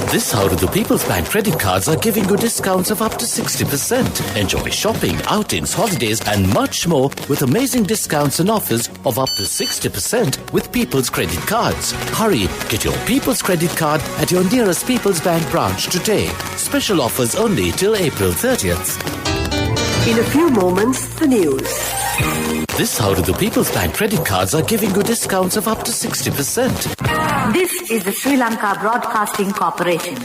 This How Do the People's Bank credit cards are giving you discounts of up to 60%. Enjoy shopping, outings, holidays and much more with amazing discounts and offers of up to 60% with People's Credit Cards. Hurry, get your People's Credit Card at your nearest People's Bank branch today. Special offers only till April 30th. In a few moments, the news. This How Do the People's Bank credit cards are giving you discounts of up to 60%. This is the Sri Lanka Broadcasting Corporation.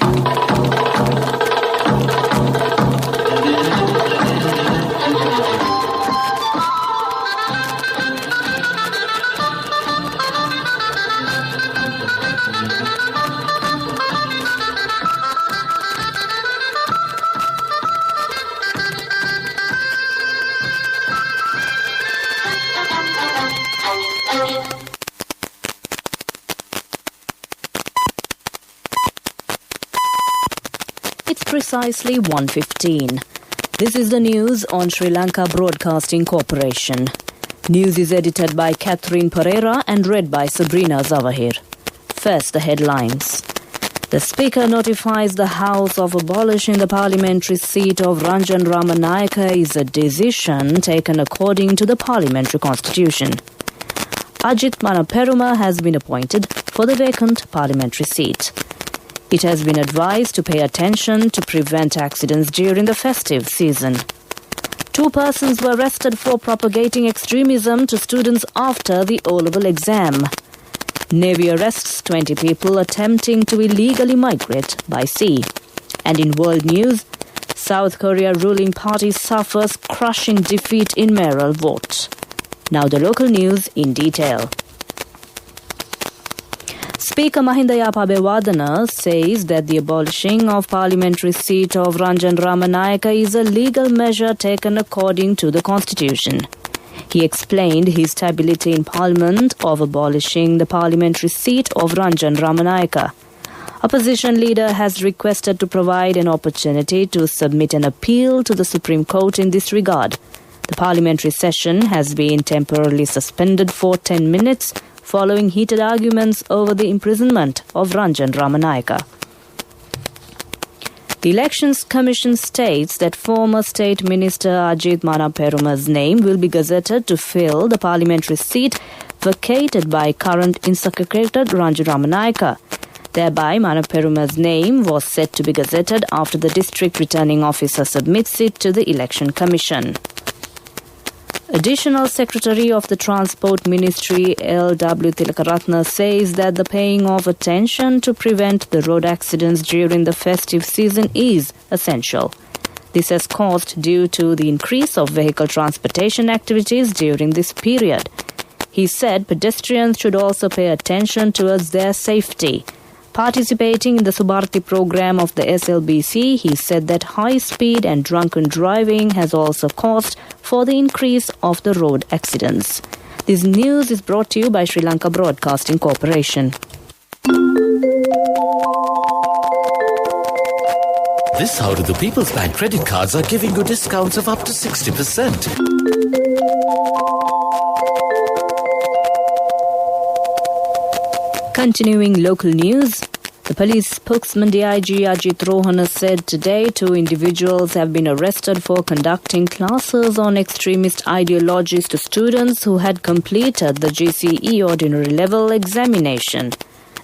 It's precisely 1:15. This is the news on Sri Lanka Broadcasting Corporation. News is edited by Catherine Pereira and read by Sabrina Zawahir. First, the headlines. The Speaker notifies the House of abolishing the parliamentary seat of Ranjan Ramanayaka is a decision taken according to the parliamentary constitution. Ajit Manaperuma has been appointed for the vacant parliamentary seat. It has been advised to pay attention to prevent accidents during the festive season. 2 persons were arrested for propagating extremism to students after the O-level exam. Navy arrests 20 people attempting to illegally migrate by sea. And in world news, South Korea ruling party suffers crushing defeat in mayoral vote. Now the local news in detail. Speaker Mahinda Yapabewardena says that the abolishing of parliamentary seat of Ranjan Ramanayaka is a legal measure taken according to the constitution. He explained his stability in parliament of abolishing the parliamentary seat of Ranjan Ramanayaka. Opposition leader has requested to provide an opportunity to submit an appeal to the Supreme Court in this regard. The parliamentary session has been temporarily suspended for 10 minutes following heated arguments over the imprisonment of Ranjan Ramanayaka. The Elections Commission states that former State Minister Ajit Manaperuma's name will be gazetted to fill the parliamentary seat vacated by current Insecretary Ranjan Ramanayaka. Thereby, Manaperuma's name was set to be gazetted after the district returning officer submits it to the Election Commission. Additional Secretary of the Transport Ministry L.W. Tilakaratna says that the paying of attention to prevent the road accidents during the festive season is essential. This has caused due to the increase of vehicle transportation activities during this period. He said pedestrians should also pay attention towards their safety. Participating in the Subharti program of the SLBC, he said that high speed and drunken driving has also caused for the increase of the road accidents. This news is brought to you by Sri Lanka Broadcasting Corporation. This How Do the People's Bank credit cards are giving you discounts of up to 60%. Continuing local news, the police spokesman DIG Ajit Rohana said today 2 individuals have been arrested for conducting classes on extremist ideologies to students who had completed the GCE ordinary level examination.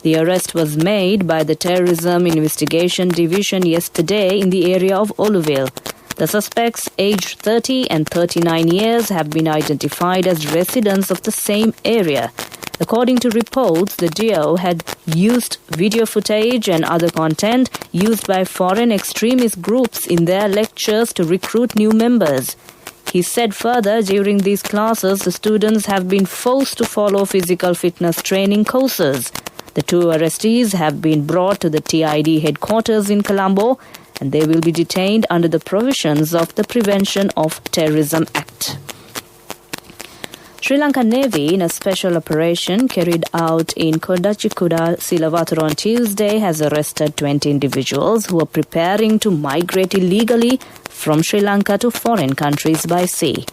The arrest was made by the Terrorism Investigation Division yesterday in the area of Oluville. The suspects, aged 30 and 39 years, have been identified as residents of the same area. According to reports, the duo had used video footage and other content used by foreign extremist groups in their lectures to recruit new members. He said further, during these classes, the students have been forced to follow physical fitness training courses. The 2 arrestees have been brought to the TID headquarters in Colombo, and they will be detained under the provisions of the Prevention of Terrorism Act. Sri Lanka Navy, in a special operation carried out in Kodachikuda, Silavathura on Tuesday, has arrested 20 individuals who are preparing to migrate illegally from Sri Lanka to foreign countries by sea.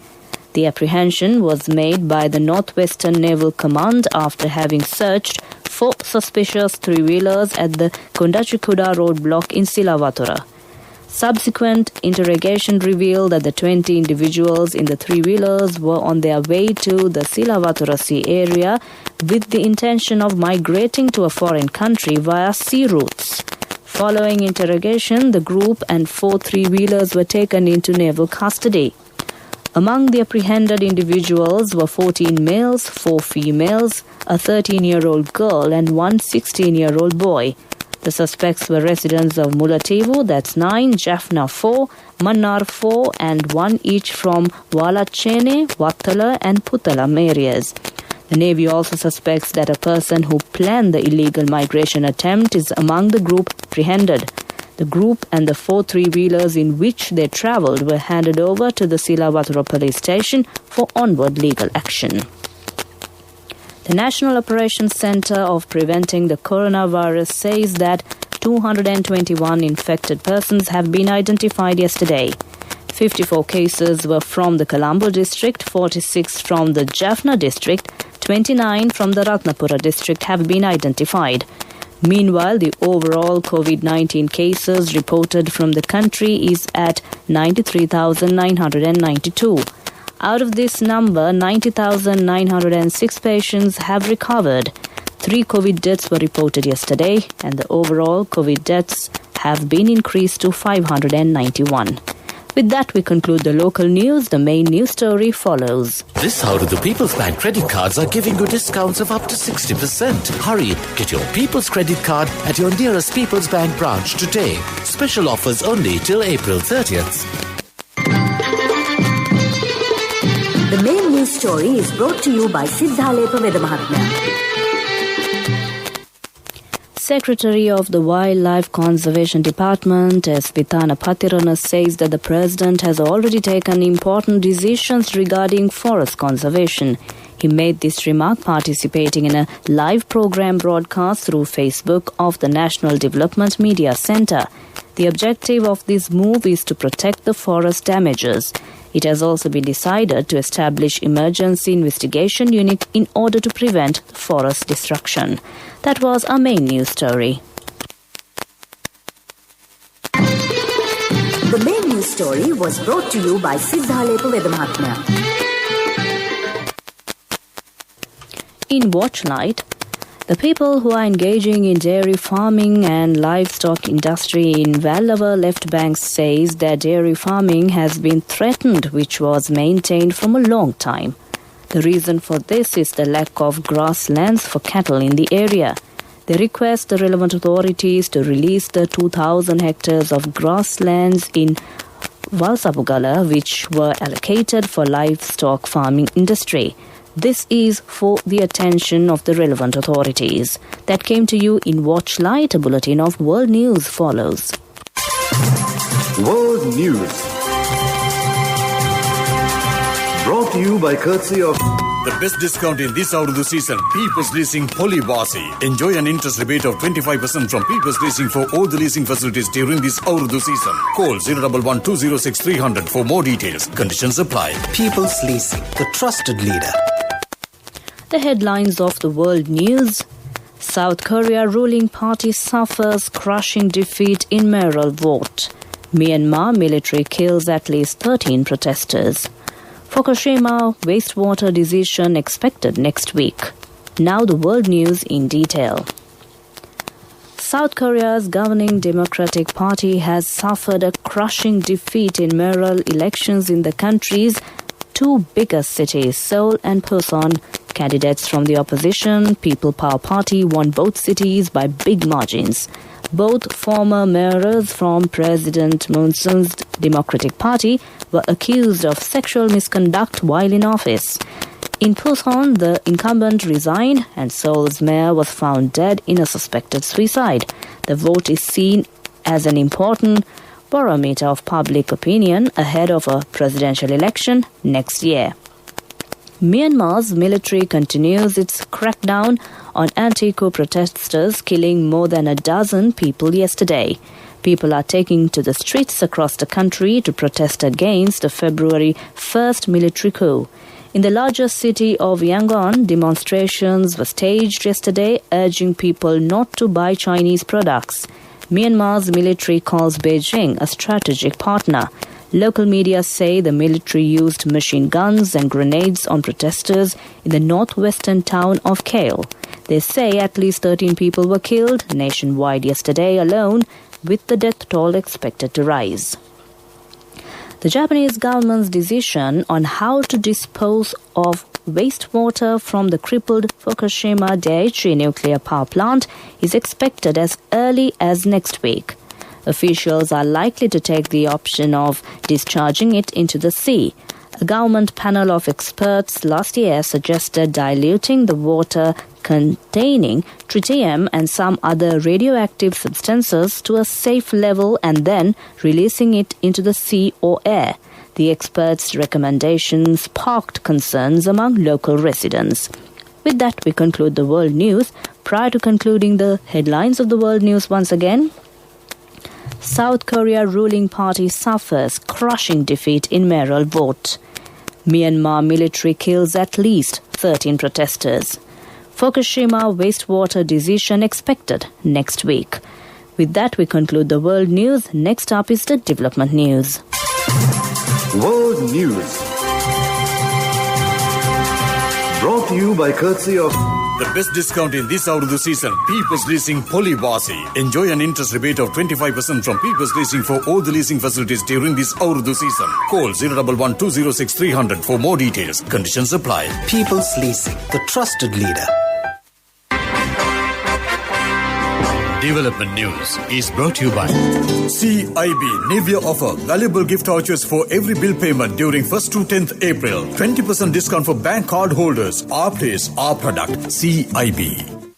The apprehension was made by the Northwestern Naval Command after having searched 4 suspicious three-wheelers at the Kondachikuda roadblock in Silavatura. Subsequent interrogation revealed that the 20 individuals in the three-wheelers were on their way to the Silavatura Sea area with the intention of migrating to a foreign country via sea routes. Following interrogation, the group and 4 three-wheelers were taken into naval custody. Among the apprehended individuals were 14 males, 4 females, a 13-year-old girl and 1 16-year-old boy. The suspects were residents of Mulativu, that's 9, Jaffna 4, Mannar 4 and 1 each from Walachene, Wattala and Puttalam areas. The Navy also suspects that a person who planned the illegal migration attempt is among the group apprehended. The group and the 4 three-wheelers in which they travelled were handed over to the Silavatura police station for onward legal action. The National Operations Centre of Preventing the Coronavirus says that 221 infected persons have been identified yesterday. 54 cases were from the Colombo district, 46 from the Jaffna district, 29 from the Ratnapura district have been identified. Meanwhile, the overall COVID-19 cases reported from the country is at 93,992. Out of this number, 90,906 patients have recovered. 3 COVID deaths were reported yesterday, and the overall COVID deaths have been increased to 591. With that, we conclude the local news. The main news story follows. This hour, the People's Bank credit cards are giving you discounts of up to 60%. Hurry, get your People's credit card at your nearest People's Bank branch today. Special offers only till April 30th. The main news story is brought to you by Siddhalepa Vedamahatmya. Secretary of the Wildlife Conservation Department, S. Vitana Patirana, says that the President has already taken important decisions regarding forest conservation. He made this remark participating in a live program broadcast through Facebook of the National Development Media Centre. The objective of this move is to protect the forest damages. It has also been decided to establish emergency investigation unit in order to prevent forest destruction. That was our main news story. The main news story was brought to you by Siddhalepa Vedamahatmya. In Watchlight, the people who are engaging in dairy farming and livestock industry in Vallava Left Bank says that dairy farming has been threatened, which was maintained from a long time. The reason for this is the lack of grasslands for cattle in the area. They request the relevant authorities to release the 2,000 hectares of grasslands in Valsapugala which were allocated for livestock farming industry. This is for the attention of the relevant authorities. That came to you in Watchlight. A bulletin of world news follows. World News. Brought to you by courtesy of the best discount in this out of the season. People's Leasing Polybasi. Enjoy an interest rebate of 25% from People's Leasing for all the leasing facilities during this out of the season. Call 011-206-300 for more details. Conditions apply. People's Leasing, the trusted leader. The headlines of the world news. South Korea ruling party suffers crushing defeat in mayoral vote. Myanmar military kills at least 13 protesters. Fukushima wastewater decision expected next week. Now the world news in detail. South Korea's governing Democratic Party has suffered a crushing defeat in mayoral elections in the country's 2 biggest cities, Seoul and Busan. Candidates from the opposition, People Power Party, won both cities by big margins. Both former mayors from President Moon Jae-in's Democratic Party were accused of sexual misconduct while in office. In Busan, the incumbent resigned and Seoul's mayor was found dead in a suspected suicide. The vote is seen as an important barometer of public opinion ahead of a presidential election next year. Myanmar's military continues its crackdown on anti-coup protesters, killing more than a dozen people yesterday. People are taking to the streets across the country to protest against the February 1st military coup. In the largest city of Yangon, demonstrations were staged yesterday urging people not to buy Chinese products. Myanmar's military calls Beijing a strategic partner. Local media say the military used machine guns and grenades on protesters in the northwestern town of Kale. They say at least 13 people were killed nationwide yesterday alone, with the death toll expected to rise. The Japanese government's decision on how to dispose of wastewater from the crippled Fukushima Daiichi nuclear power plant is expected as early as next week. Officials are likely to take the option of discharging it into the sea. A government panel of experts last year suggested diluting the water containing tritium and some other radioactive substances to a safe level and then releasing it into the sea or air. The experts' recommendations sparked concerns among local residents. With that, we conclude the world news. Prior to concluding the headlines of the world news once again, South Korea ruling party suffers crushing defeat in mayoral vote. Myanmar military kills at least 13 protesters. Fukushima wastewater decision expected next week. With that, we conclude the world news. Next up is the development news. World News. Brought to you by courtesy of The best discount in this Urdu season, People's Leasing Polywasi. Enjoy an interest rebate of 25% from People's Leasing for all the leasing facilities during this Urdu season. Call 011-206-300 for more details. Conditions apply. People's Leasing, the trusted leader. Development News is brought to you by CIB Nivea offer valuable gift vouchers for every bill payment during 1st to 10th April. 20% discount for bank card holders. Our place, our product. CIB.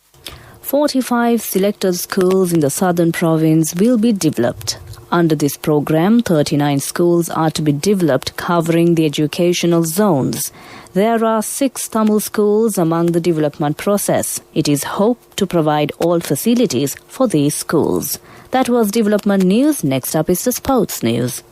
45 selected schools in the southern province will be developed. Under this program, 39 schools are to be developed covering the educational zones. There are 6 Tamil schools among the development process. It is hoped to provide all facilities for these schools. That was development news. Next up is the sports news.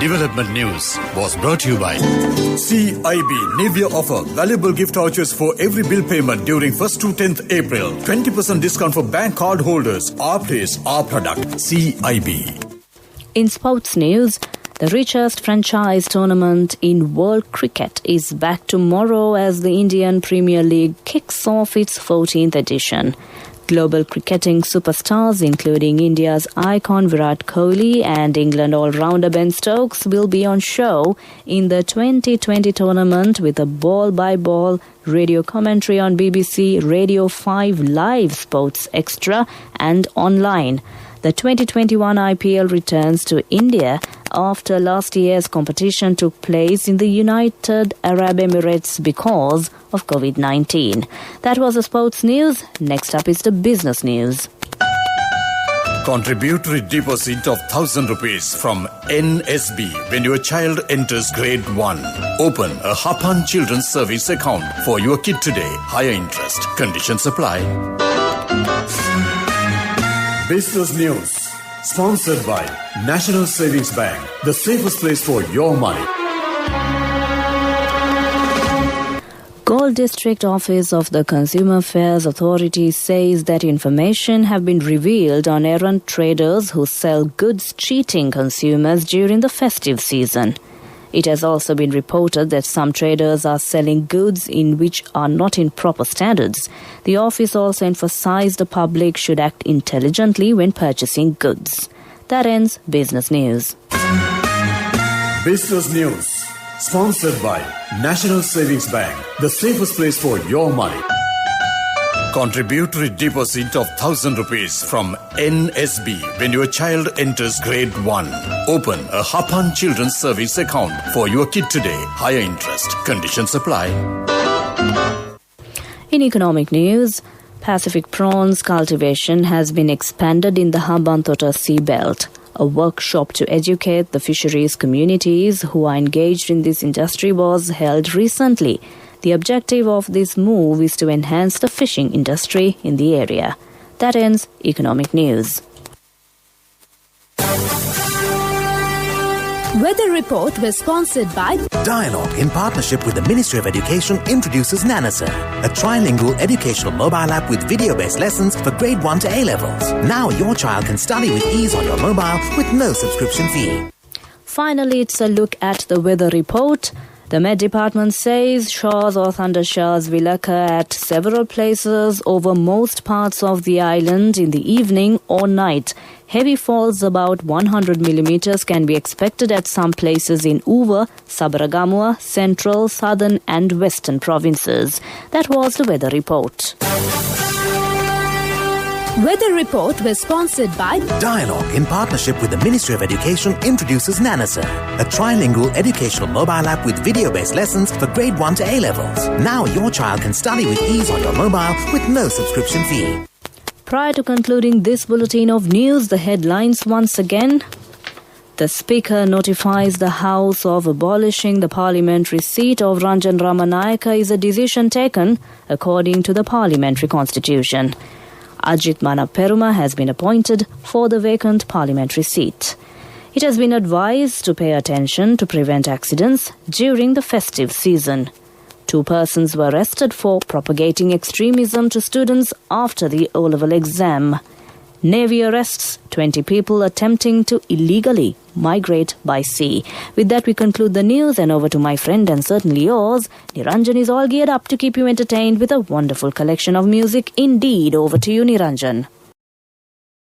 Development News was brought to you by CIB Nivea offer valuable gift vouchers for every bill payment during 1st to 10th April. 20% discount for bank card holders. Our place, our product. CIB. In sports news, the richest franchise tournament in world cricket is back tomorrow as the Indian Premier League kicks off its 14th edition. Global cricketing superstars including India's icon Virat Kohli and England all-rounder Ben Stokes will be on show in the 2020 tournament with a ball-by-ball radio commentary on BBC Radio 5 Live Sports Extra and online. The 2021 IPL returns to India after last year's competition took place in the United Arab Emirates because of COVID-19. That was the sports news. Next up is the business news. Contributory deposit of 1,000 rupees from NSB when your child enters grade 1. Open a Hapan Children's Service account for your kid today. Higher interest. Conditions apply. Business News, sponsored by National Savings Bank, the safest place for your money. Galle District Office of the Consumer Affairs Authority says that information have been revealed on errant traders who sell goods cheating consumers during the festive season. It has also been reported that some traders are selling goods in which are not in proper standards. The office also emphasized the public should act intelligently when purchasing goods. That ends Business News. Business News, sponsored by National Savings Bank, the safest place for your money. Contributory deposit of 1,000 rupees from NSB when your child enters grade 1. Open a Hapan Children's Service account for your kid today. Higher interest. Conditions apply. In economic news, Pacific prawns cultivation has been expanded in the Hambantota Sea Belt. A workshop to educate the fisheries communities who are engaged in this industry was held recently. The objective of this move is to enhance the fishing industry in the area. That ends Economic News. Weather Report was sponsored by Dialogue, in partnership with the Ministry of Education, introduces Nanasa, a trilingual educational mobile app with video-based lessons for grade 1 to A-levels. Now your child can study with ease on your mobile with no subscription fee. Finally, it's a look at the weather report. The Met Department says showers or thunder showers will occur at several places over most parts of the island in the evening or night. Heavy falls about 100 millimeters can be expected at some places in Uva, Sabaragamuwa, Central, Southern and Western provinces. That was the weather report. Weather Report was sponsored by Dialogue, in partnership with the Ministry of Education, introduces Nanasa, a trilingual educational mobile app with video-based lessons for grade 1 to A-levels. Now your child can study with ease on your mobile with no subscription fee. Prior to concluding this bulletin of news, the headlines once again. The Speaker notifies the House of abolishing the parliamentary seat of Ranjan Ramanayaka is a decision taken according to the parliamentary constitution. Ajit Manaperuma has been appointed for the vacant parliamentary seat. It has been advised to pay attention to prevent accidents during the festive season. 2 persons were arrested for propagating extremism to students after the O-level exam. Navy arrests 20 people attempting to illegally migrate by sea. With that, we conclude the news, and over to my friend and certainly yours. Niranjan is all geared up to keep you entertained with a wonderful collection of music indeed. Over to you, Niranjan.